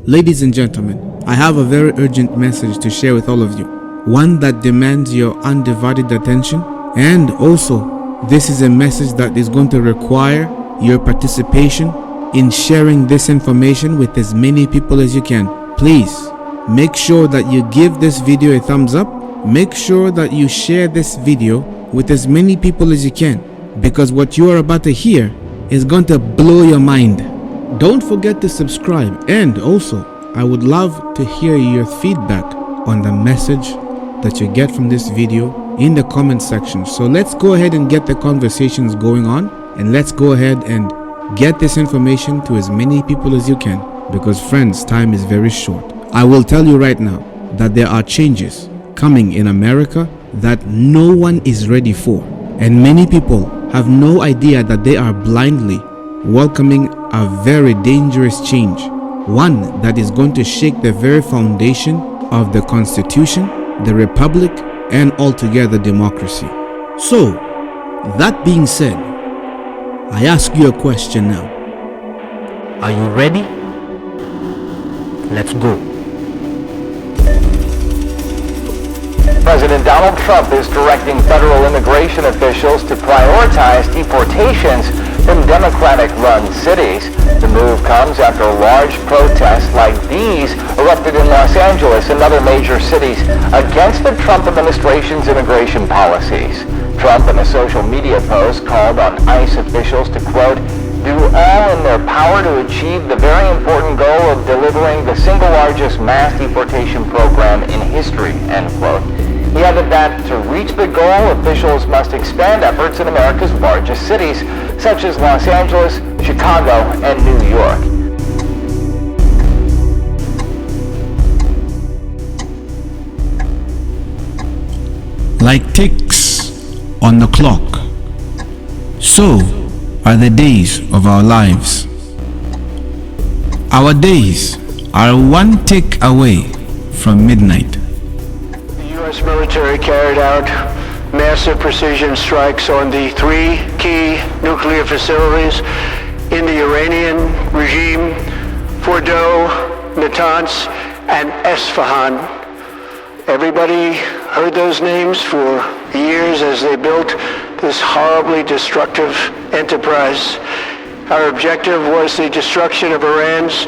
Ladies and gentlemen, I have a very urgent message to share with all of you. One that demands your undivided attention, and also this is a message that is going to require your participation in sharing this information with as many people as you can. Please make sure that you give this video a thumbs up. Make sure that you share this video with as many people as you can, because what you are about to hear is going to blow your mind. Don't forget to subscribe, and also I would love to hear your feedback on the message that you get from this video in the comment section. So let's go ahead and get the conversations going on, and let's go ahead and get this information to as many people as you can, because friends, time is very short. I will tell you right now that there are changes coming in America that no one is ready for, and many people have no idea that they are blindly welcoming a very dangerous change, one that is going to shake the very foundation of the Constitution, the Republic, and altogether democracy. So, that being said, I ask you a question now. Are you ready? Let's go. President Donald Trump is directing federal immigration officials to prioritize deportations from Democratic-run cities. The move comes after large protests like these erupted in Los Angeles and other major cities against the Trump administration's immigration policies. Trump, in a social media post, called on ICE officials to, quote, do all in their power to achieve the very important goal of delivering the single largest mass deportation program in history, end quote. He added that to reach the goal, officials must expand efforts in America's largest cities, such as Los Angeles, Chicago, and New York. Like ticks on the clock, so are the days of our lives. Our days are one tick away from midnight. The U.S. military carried out massive precision strikes on the three key nuclear facilities in the Iranian regime: Fordow, Natanz, and Esfahan. Everybody heard those names for years as they built this horribly destructive enterprise. Our objective was the destruction of Iran's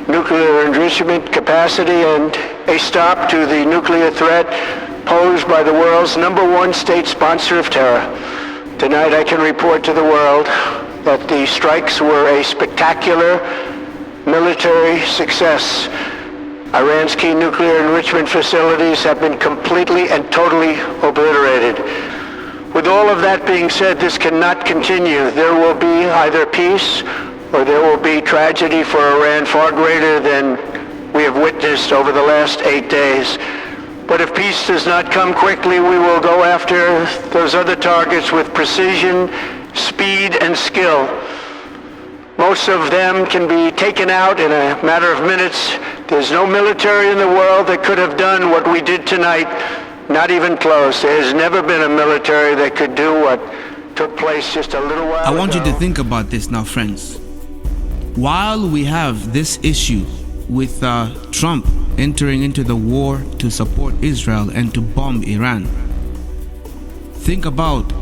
nuclear enrichment capacity and a stop to the nuclear threat posed by the world's #1 state sponsor of terror. Tonight I can report to the world that the strikes were a spectacular military success. Iran's key nuclear enrichment facilities have been completely and totally obliterated. With all of that being said, this cannot continue. There will be either peace or there will be tragedy for Iran far greater than we have witnessed over the last 8 days. But if peace does not come quickly, we will go after those other targets with precision, speed, and skill. Most of them can be taken out in a matter of minutes. There's no military in the world that could have done what we did tonight, not even close. There's never been a military that could do what took place just a little while ago. I want you to think about this now, friends. While we have this issue with Trump entering into the war to support Israel and to bomb Iran, think about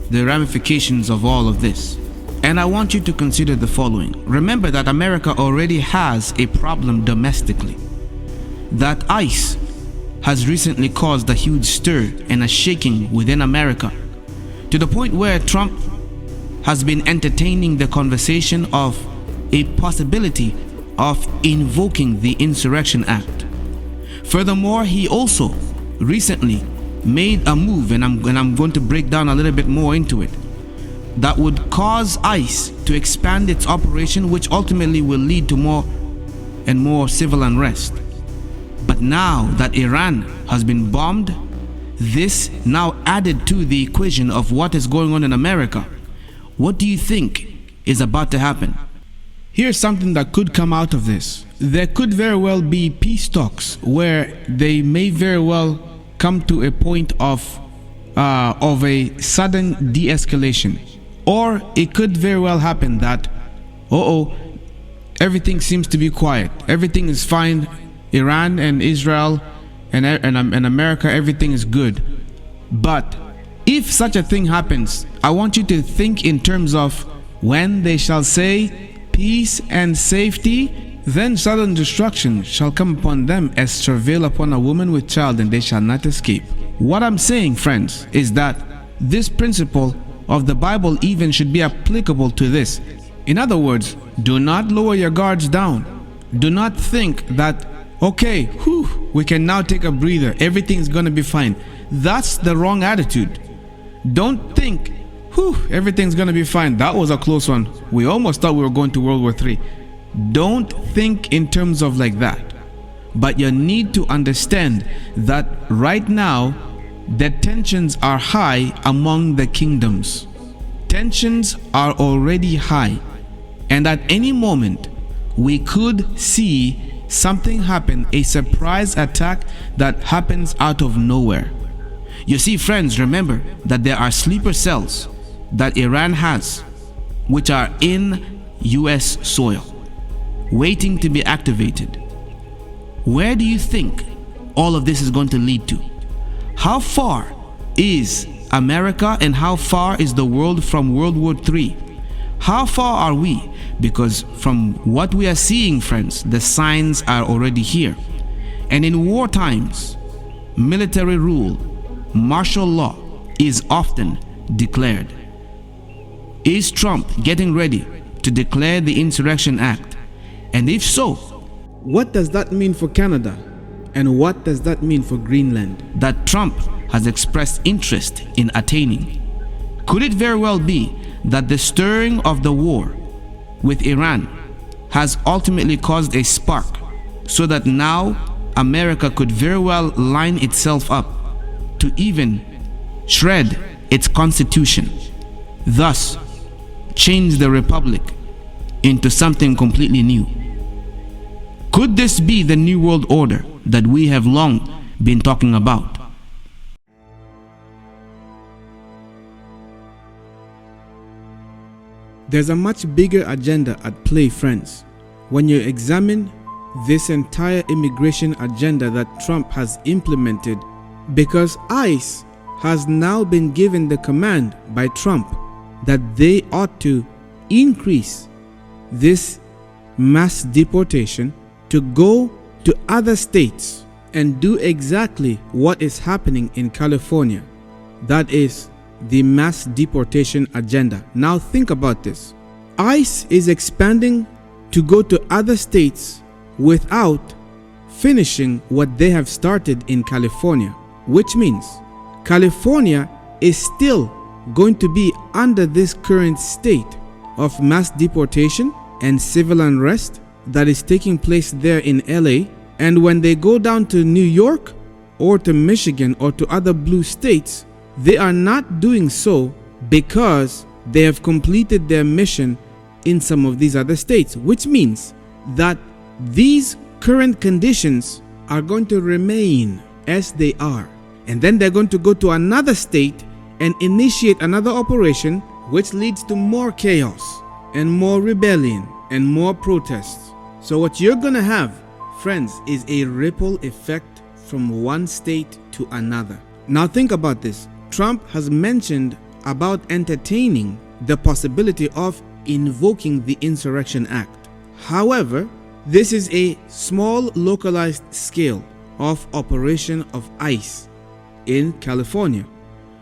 the ramifications of all of this. And I want you to consider the following. Remember that America already has a problem domestically. That ICE has recently caused a huge stir and a shaking within America, to the point where Trump has been entertaining the conversation of a possibility of invoking the Insurrection Act. Furthermore, he also recently made a move, and I'm going to break down a little bit more into it, that would cause ICE to expand its operation, which ultimately will lead to more and more civil unrest. But now that Iran has been bombed, this now added to the equation of what is going on in America. What do you think is about to happen? Here's something that could come out of this. There could very well be peace talks where they may very well come to a point of a sudden de-escalation. Or it could very well happen that, everything seems to be quiet. Everything is fine. Iran and Israel and America, everything is good. But if such a thing happens, I want you to think in terms of when they shall say peace and safety, then sudden destruction shall come upon them as travail upon a woman with child, and they shall not escape. What I'm saying, friends, is that this principle of the Bible even should be applicable to this. In other words, do not lower your guards down. Do not think that, okay, we can now take a breather, everything's gonna be fine. That's the wrong attitude. Don't think, everything's gonna be fine. That was a close one. We almost thought we were going to World War III. Don't think in terms of like that. But you need to understand that right now, the tensions are high among the kingdoms. Tensions are already high. And at any moment, we could see something happen, a surprise attack that happens out of nowhere. You see, friends, remember that there are sleeper cells that Iran has, which are in US soil, waiting to be activated. Where do you think all of this is going to lead to? How far is America and how far is the world from World War III? How far are we? Because from what we are seeing, friends, the signs are already here. And in war times, military rule, martial law is often declared. Is Trump getting ready to declare the Insurrection Act? And if so, what does that mean for Canada? And what does that mean for Greenland? That Trump has expressed interest in attaining. Could it very well be that the stirring of the war with Iran has ultimately caused a spark so that now America could very well line itself up to even shred its constitution, thus change the republic into something completely new? Could this be the new world order that we have long been talking about? There's a much bigger agenda at play, friends. When you examine this entire immigration agenda that Trump has implemented, because ICE has now been given the command by Trump that they ought to increase this mass deportation to go to other states and do exactly what is happening in California. That is the mass deportation agenda. Now think about this. ICE is expanding to go to other states without finishing what they have started in California, which means California is still going to be under this current state of mass deportation and civil unrest that is taking place there in LA. And when they go down to New York or to Michigan or to other blue states, they are not doing so because they have completed their mission in some of these other states, which means that these current conditions are going to remain as they are. And then they're going to go to another state and initiate another operation, which leads to more chaos and more rebellion and more protests. So what you're going to have, friends, is a ripple effect from one state to another. Now think about this. Trump has mentioned about entertaining the possibility of invoking the Insurrection Act. However, this is a small localized scale of operation of ICE in California.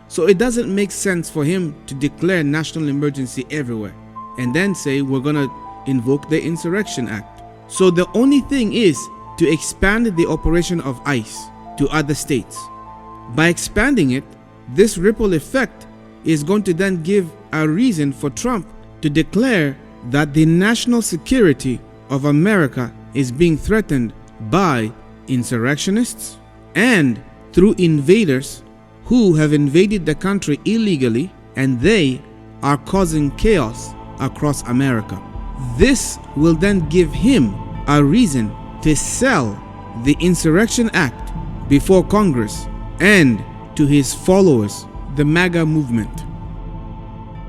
So it doesn't make sense for him to declare national emergency everywhere and then say we're going to invoke the Insurrection Act. So the only thing is to expand the operation of ICE to other states. By expanding it, this ripple effect is going to then give a reason for Trump to declare that the national security of America is being threatened by insurrectionists and through invaders who have invaded the country illegally, and they are causing chaos across America. This will then give him a reason to sell the Insurrection Act before Congress and to his followers, the MAGA movement.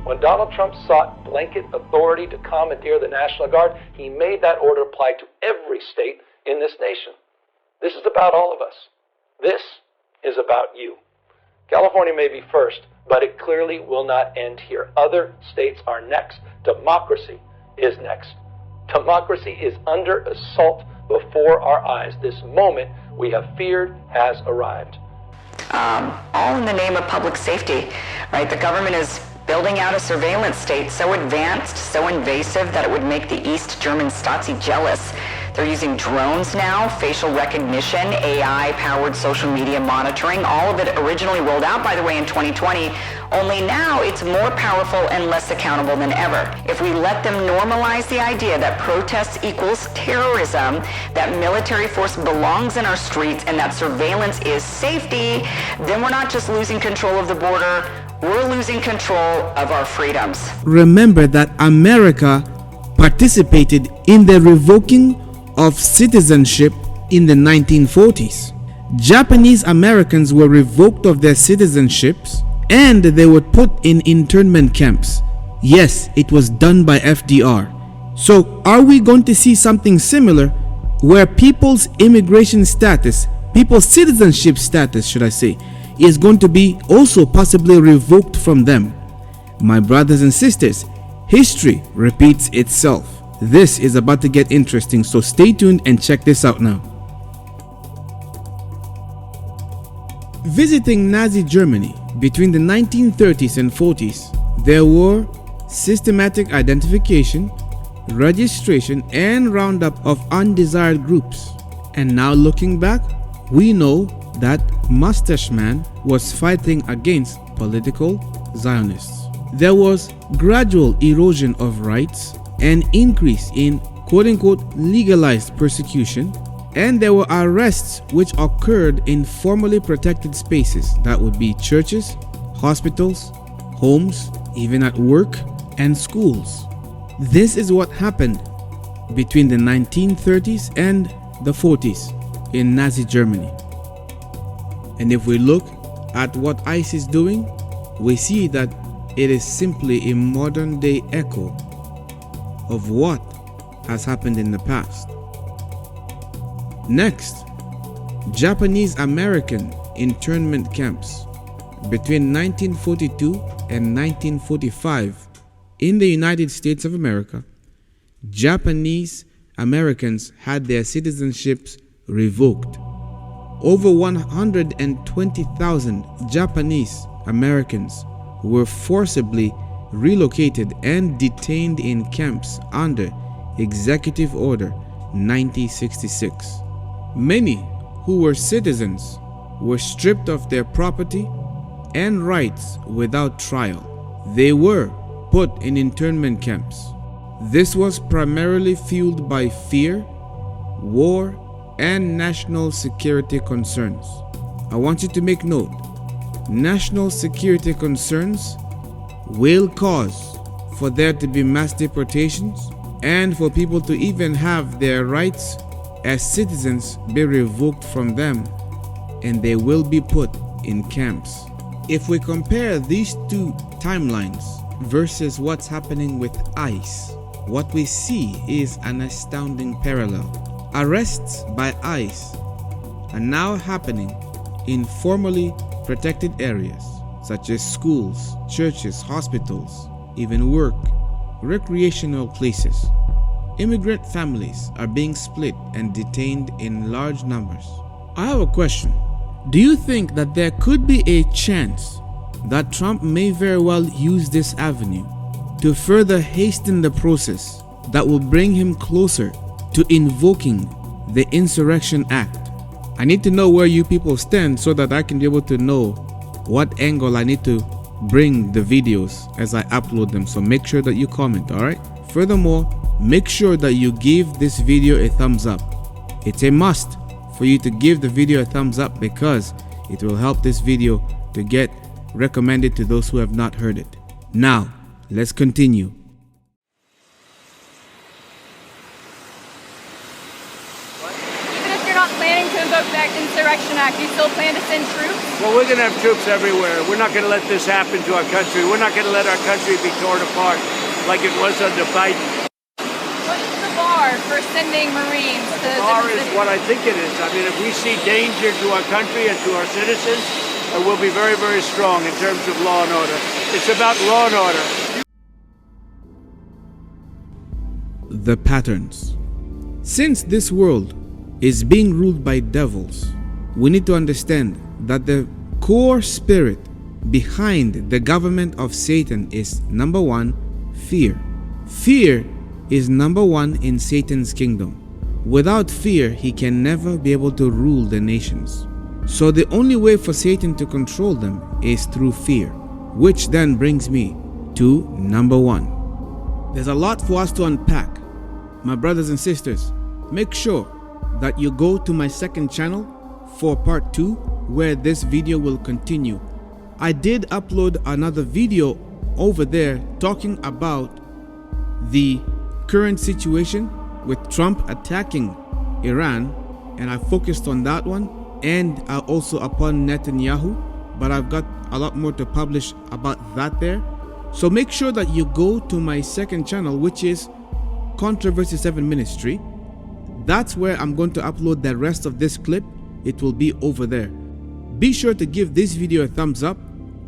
When Donald Trump sought blanket authority to commandeer the National Guard, he made that order apply to every state in this nation. This is about all of us. This is about you. California may be first, but it clearly will not end here. Other states are next. Democracy is next. Democracy is under assault before our eyes. This moment we have feared has arrived. All in the name of public safety, right? The government is building out a surveillance state so advanced, so invasive that it would make the East German Stasi jealous. They're using drones now, facial recognition, AI-powered social media monitoring, all of it originally rolled out, by the way, in 2020. Only now it's more powerful and less accountable than ever. If we let them normalize the idea that protests equals terrorism, that military force belongs in our streets, and that surveillance is safety, then we're not just losing control of the border, we're losing control of our freedoms. Remember that America participated in the revoking of citizenship in the 1940s. Japanese Americans were revoked of their citizenships and they were put in internment camps. Yes, it was done by FDR. So are we going to see something similar where people's immigration status, people's citizenship status, should I say, is going to be also possibly revoked from them? My brothers and sisters, history repeats itself. This is about to get interesting, so stay tuned and check this out now. Visiting Nazi Germany between the 1930s and 40s, there were systematic identification, registration, and roundup of undesired groups. And now looking back, we know that Mustache Man was fighting against political Zionists. There was gradual erosion of rights, an increase in quote-unquote legalized persecution, and there were arrests which occurred in formally protected spaces, that would be churches, hospitals, homes, even at work and schools. This is what happened between the 1930s and the 40s in Nazi Germany. And if we look at what ICE is doing, we see that it is simply a modern day echo of what has happened in the past. Next, Japanese American internment camps between 1942 and 1945 in the United States of America. Japanese Americans had their citizenships revoked. Over 120,000 Japanese Americans were forcibly relocated and detained in camps under Executive Order 1966. Many who were citizens were stripped of their property and rights without trial. They were put in internment camps. This was primarily fueled by fear, war, and national security concerns. I want you to make note, national security concerns will cause for there to be mass deportations and for people to even have their rights as citizens be revoked from them, and they will be put in camps. If we compare these two timelines versus what's happening with ICE, what we see is an astounding parallel. Arrests by ICE are now happening in formally protected areas such as schools, churches, hospitals, even work, recreational places. Immigrant families are being split and detained in large numbers. I have a question. Do you think that there could be a chance that Trump may very well use this avenue to further hasten the process that will bring him closer to invoking the Insurrection Act? I need to know where you people stand so that I can be able to know what angle I need to bring the videos as I upload them. So make sure that you comment, alright? Furthermore, make sure that you give this video a thumbs up. It's a must for you to give the video a thumbs up because it will help this video to get recommended to those who have not heard it. Now, let's continue. Even if you're not planning to invoke that Insurrection Act, do you still plan to send troops? Well, we're going to have troops everywhere. We're not going to let this happen to our country. We're not going to let our country be torn apart like it was under Biden. What is the bar for sending Marines to The bar is cities? what I think it is. I mean, if we see danger to our country and to our citizens, we'll be very, very strong in terms of law and order. It's about law and order. The patterns. Since this world is being ruled by devils, we need to understand that the core spirit behind the government of Satan is number one, fear. Fear is number one in Satan's kingdom. Without fear, he can never be able to rule the nations. So the only way for Satan to control them is through fear, which then brings me to number one. There's a lot for us to unpack. My brothers and sisters, make sure that you go to my second channel for part 2, where this video will continue. I did upload another video over there talking about the current situation with Trump attacking Iran, and I focused on that one, and also upon Netanyahu, but I've got a lot more to publish about that there. So make sure that you go to my second channel, which is Controversy 7 Ministry. That's where I'm going to upload the rest of this clip. It will be over there. Be sure to give this video a thumbs up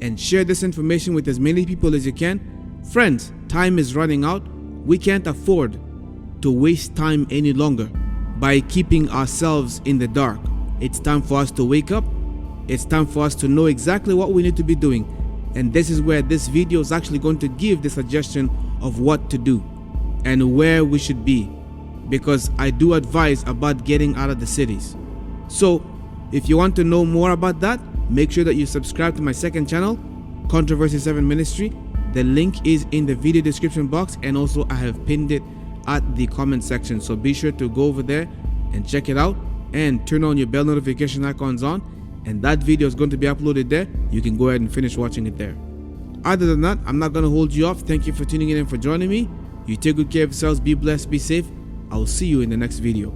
and share this information with as many people as you can. Friends, time is running out. We can't afford to waste time any longer by keeping ourselves in the dark. It's time for us to wake up. It's time for us to know exactly what we need to be doing. And this is where this video is actually going to give the suggestion of what to do and where we should be, because I do advise about getting out of the cities. So if you want to know more about that, make sure that you subscribe to my second channel, Controversy 7 Ministry. The link is in the video description box, and also I have pinned it at the comment section. So be sure to go over there and check it out, and turn on your bell notification icons on, and that video is going to be uploaded there. You can go ahead and finish watching it there. Other than that, I'm not going to hold you off. Thank you for tuning in and for joining me. You take good care of yourselves. Be blessed. Be safe. I will see you in the next video.